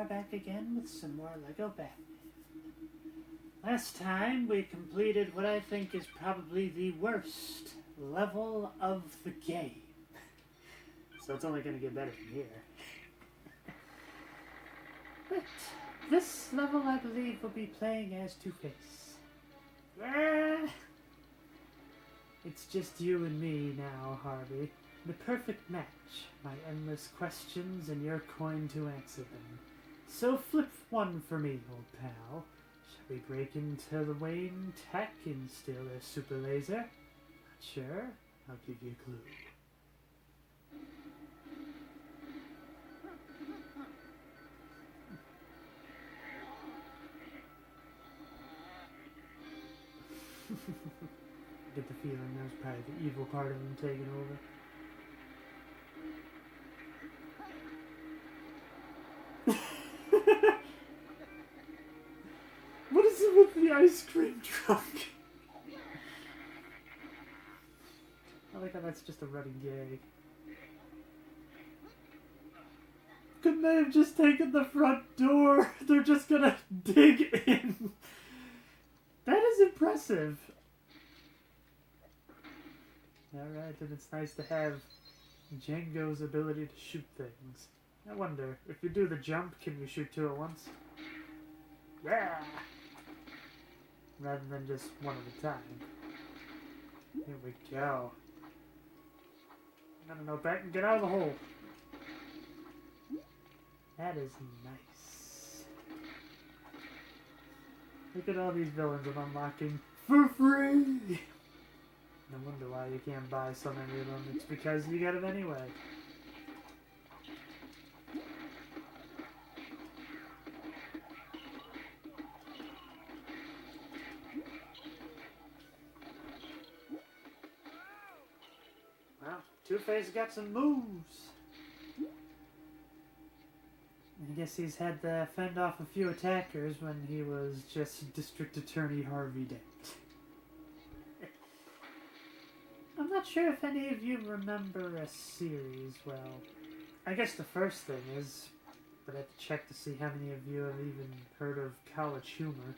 are back again with some more Lego Batman. Last time we completed what I think is probably the worst level of the game. So it's only going to get better from here. But this level I believe will be playing as Two-Face. It's just you and me now, Harvey. The perfect match. My endless questions and your coin to answer them. So flip one for me, old pal. Shall we break into the Wayne Tech and steal their super laser? Not sure? I'll give you a clue. I get the feeling that was probably the evil part of him taking over. What is it with the ice cream truck? I like how that's just a running gag. Couldn't they have just taken the front door? They're just gonna dig in. That is impressive. Alright, and it's nice to have Django's ability to shoot things. I wonder, if you do the jump, can you shoot two at once? Yeah! Rather than just one at a time. Here we go. No, back and get out of the hole. That is nice. Look at all these villains I'm unlocking for free! No wonder why you can't buy so many of them. It's because you get them anyway. Well, Two-Face got some moves. I guess he's had to fend off a few attackers when he was just District Attorney Harvey Dent. I'm not sure if any of you remember a series well. I guess the first thing is, but I have to check to see how many of you have even heard of College Humor.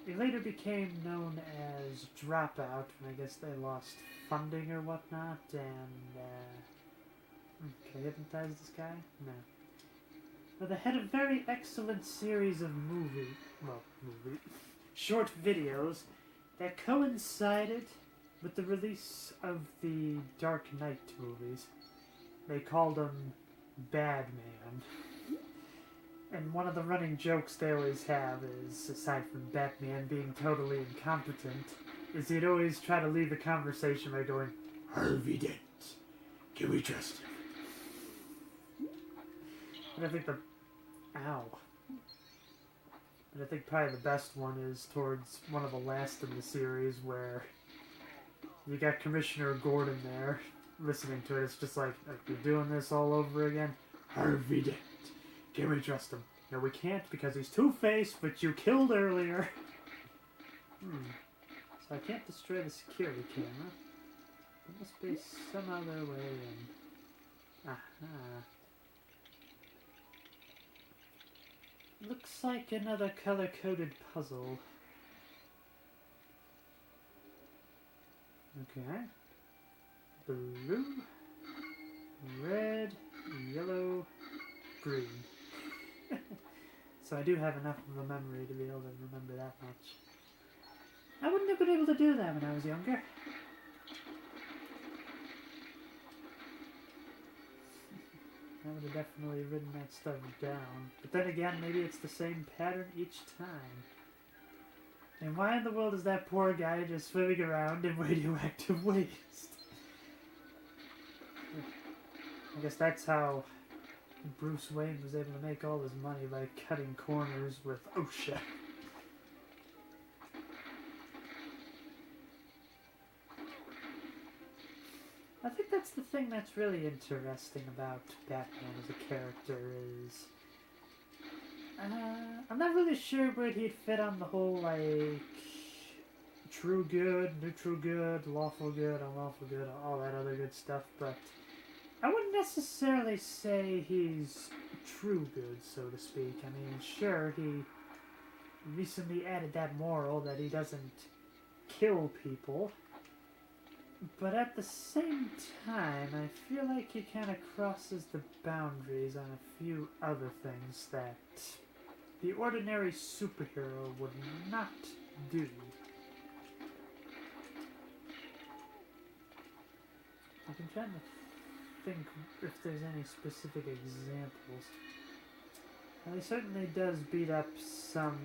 It later became known as Dropout, when I guess they lost funding or whatnot, and, can I hypnotize this guy? No. But they had a very excellent series of short videos that coincided with the release of the Dark Knight movies. They called him Badman. And one of the running jokes they always have is, aside from Batman being totally incompetent, is he'd always try to leave the conversation by going, Harvey Dent, can we trust him? And I think And I think probably the best one is towards one of the last in the series where you got Commissioner Gordon there listening to it. It's just like, you're doing this all over again? Harvey Dent. Can we trust him? No, we can't because he's Two-Face, but you killed earlier. So I can't destroy the security camera. There must be some other way in. Aha. Looks like another color-coded puzzle. Okay. Blue, red, yellow, green. So I do have enough of a memory to be able to remember that much. I wouldn't have been able to do that when I was younger. I would have definitely written that stuff down. But then again, maybe it's the same pattern each time. And why in the world is that poor guy just swimming around in radioactive waste? I guess that's how Bruce Wayne was able to make all his money, by cutting corners with OSHA. I think that's the thing that's really interesting about Batman as a character is... I'm not really sure where he'd fit on the whole, like, true good, neutral good, lawful good, unlawful good, all that other good stuff, but I wouldn't necessarily say he's true good, so to speak. I mean, sure, he recently added that moral that he doesn't kill people. But at the same time, I feel like he kind of crosses the boundaries on a few other things that the ordinary superhero would not do. I'm trying to think if there's any specific examples. Well, he certainly does beat up some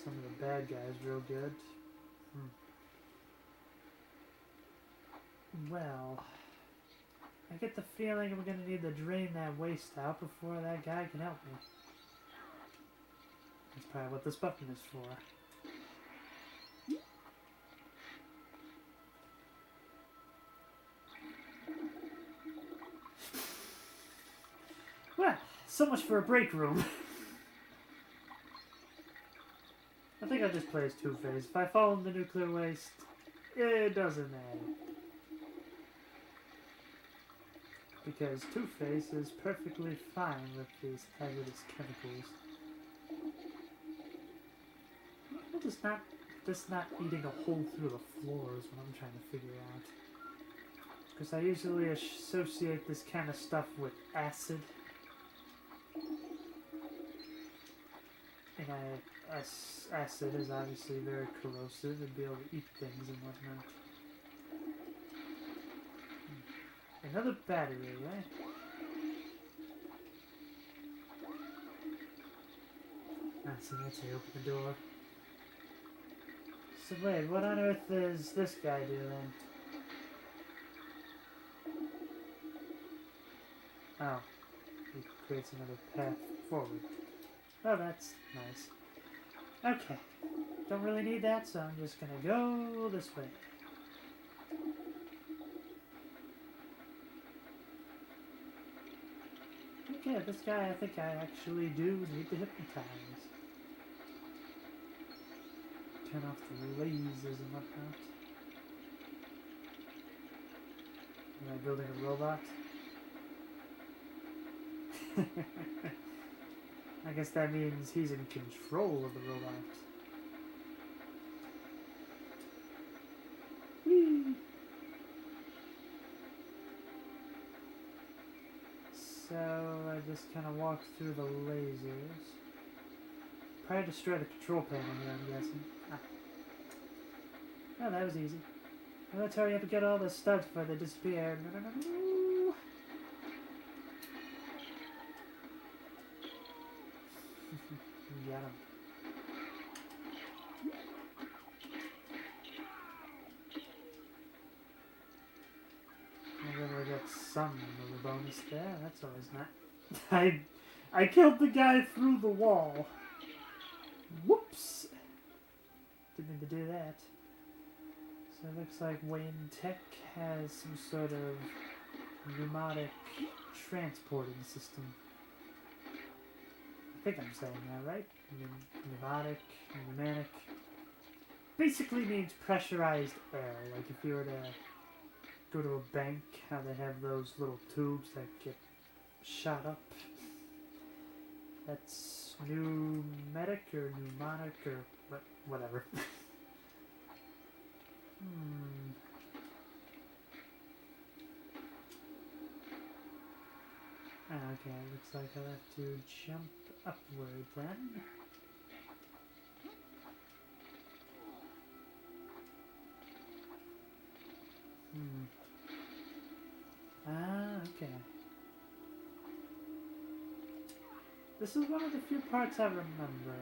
of the bad guys real good. Well, I get the feeling we're going to need to drain that waste out before that guy can help me. That's probably what this button is for. Well, so much for a break room. I think I'll just play as Two-Face. If I fall in the nuclear waste, it doesn't matter. Because Two-Face is perfectly fine with these hazardous chemicals. Just not eating a hole through the floor is what I'm trying to figure out. Because I usually associate this kind of stuff with acid. And acid is obviously very corrosive and be able to eat things and whatnot. Another battery, right? See, that's how you open the door. So wait, what on earth is this guy doing? Oh, he creates another path forward. Oh, that's nice. Okay, don't really need that, so I'm just gonna go this way. Okay, this guy I think I actually do need to hypnotize. Turn off the lasers and whatnot. Am I building a robot? I guess that means he's in control of the robot. Whee! So I just kind of walk through the lasers. Probably destroy the control panel here, I'm guessing. Ah. Oh, that was easy. Well, let's hurry up and get all the studs before they disappear. Got him. And then we get some of the bonus there. That's always not. I killed the guy through the wall. Whoops! Didn't mean to do that. So it looks like Wayne Tech has some sort of pneumatic transporting system. I think I'm saying that right. Pneumatic. Basically means pressurized air. Like if you were to go to a bank, how they have those little tubes that get shot up. That's pneumatic or pneumonic or whatever. Okay, looks like I'll have to jump upward then. Okay. This is one of the few parts I remember.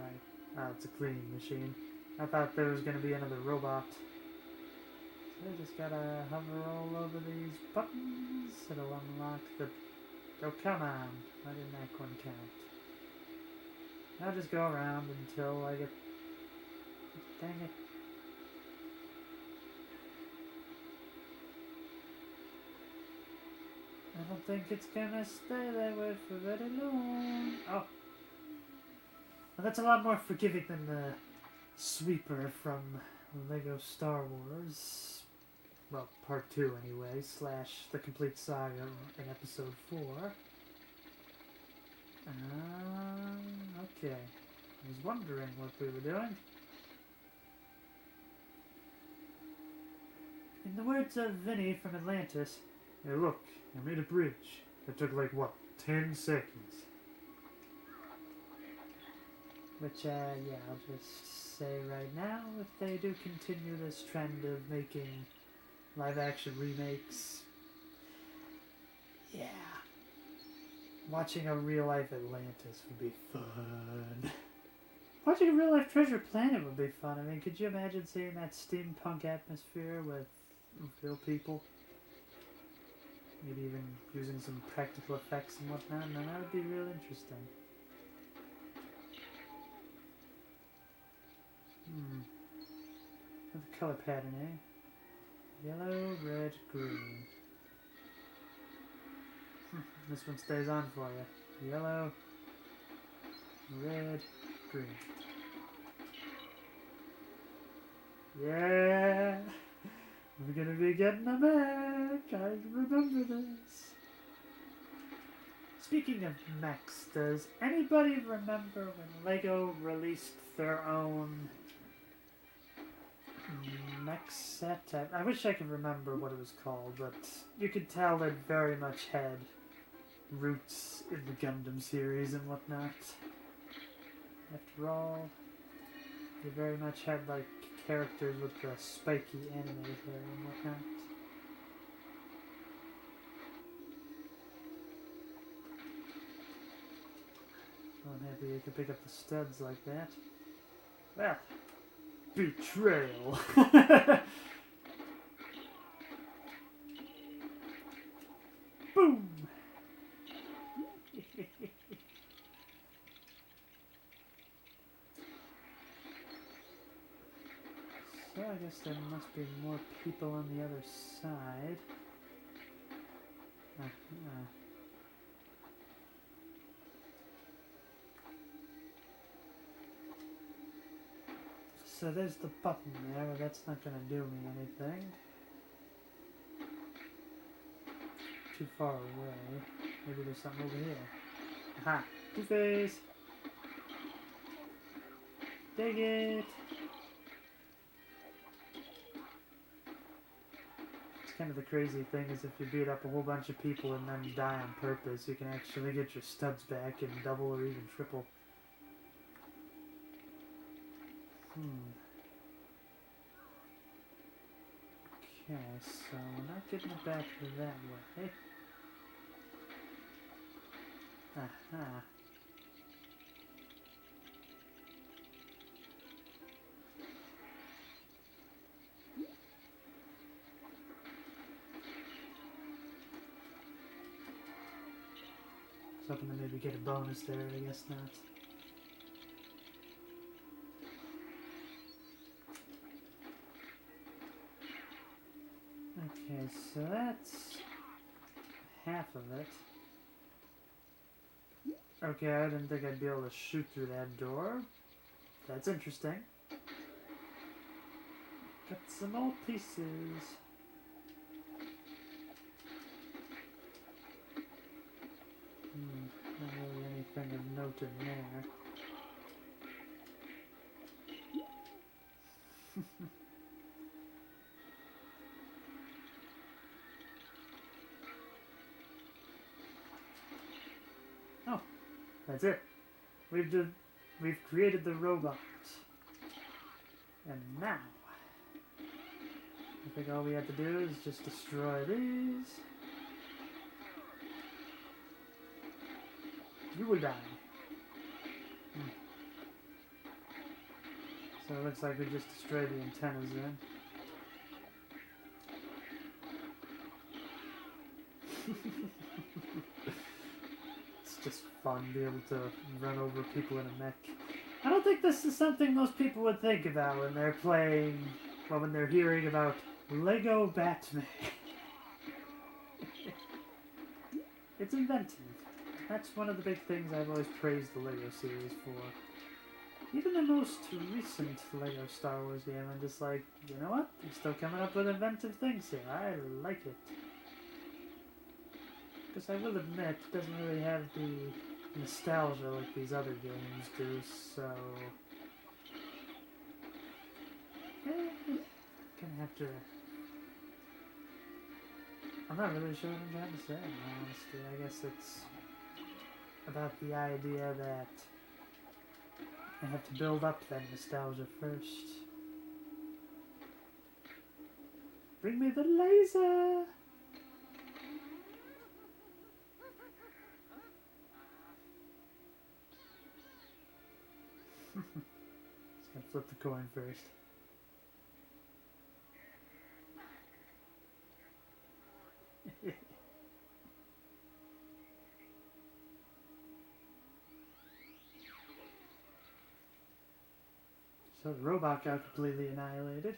Oh, it's a cleaning machine. I thought there was going to be another robot. So I just gotta hover all over these buttons. It'll unlock the... Oh, come on. Why didn't that one count? I'll just go around until I get... Dang it. I don't think it's gonna stay that way for very long. Oh. Well, that's a lot more forgiving than the sweeper from Lego Star Wars. well, part 2 anyway, slash the complete saga in episode 4. Okay. I was wondering what we were doing. In the words of Vinny from Atlantis, hey look, I made a bridge. That took like, what, 10 seconds? Which, yeah, I'll just say right now, if they do continue this trend of making live-action remakes, yeah, watching a real-life Atlantis would be fun. Watching a real-life Treasure Planet would be fun. I mean, could you imagine seeing that steampunk atmosphere with real people? Maybe even using some practical effects and whatnot. No, that would be real interesting. What's the color pattern, eh? Yellow, red, green. This one stays on for you. Yellow, red, green. Yeah! We're gonna be getting a Mac! I remember this. Speaking of mechs, does anybody remember when Lego released their own mech set? I wish I could remember what it was called, but you could tell it very much had roots in the Gundam series and whatnot. After all, they very much had like characters with the spiky anime hair and whatnot. I'm happy you could pick up the studs like that. Well, betrayal. Boom! So I guess there must be more people on the other side. So there's the button there, but that's not going to do me anything. Too far away. Maybe there's something over here. Aha! Two-Face! Dig it! It's kind of the crazy thing is if you beat up a whole bunch of people and then die on purpose, you can actually get your studs back in double or even triple. Okay, so we're not getting it back that way. Aha. I was hoping to maybe get a bonus there, I guess not. Okay, so that's half of it. Okay, I didn't think I'd be able to shoot through that door. That's interesting. Got some more pieces. Not really anything of note in there. Oh, that's it. We've created the robot. And now, I think all we have to do is just destroy these. You will die. So it looks like we just destroyed the antennas then. It's just fun to be able to run over people in a mech. I don't think this is something most people would think about when they're playing, well, when they're hearing about Lego Batman. It's inventive. That's one of the big things I've always praised the Lego series for. Even the most recent Lego Star Wars game, I'm just like, you know what? They're still coming up with inventive things here. I like it. Because I will admit, it doesn't really have the nostalgia like these other games do, so... Gonna have to... I'm not really sure what I'm trying to say, in all honesty. I guess it's about the idea that I have to build up that nostalgia first. Bring me the laser! Just gotta flip the coin first. So the robot got completely annihilated.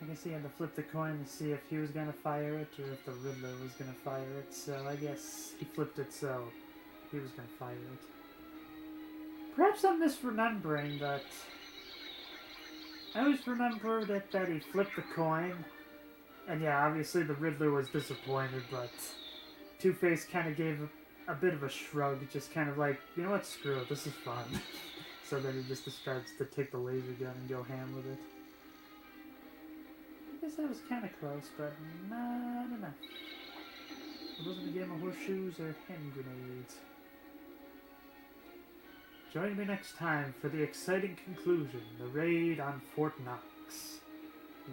I guess he had to flip the coin to see if he was gonna fire it or if the Riddler was gonna fire it, so I guess he flipped it so he was gonna fire it. Perhaps I'm misremembering, but I always remembered it that he flipped the coin. And yeah, obviously the Riddler was disappointed, but Two-Face kind of gave a bit of a shrug, just kind of like, you know what, screw it, this is fun. So then he just decides to take the laser gun and go ham with it. I guess that was kind of close, but not enough. It wasn't a game of horseshoes or hand grenades. Join me next time for the exciting conclusion, the raid on Fort Knox.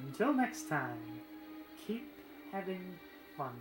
Until next time, keep having fun.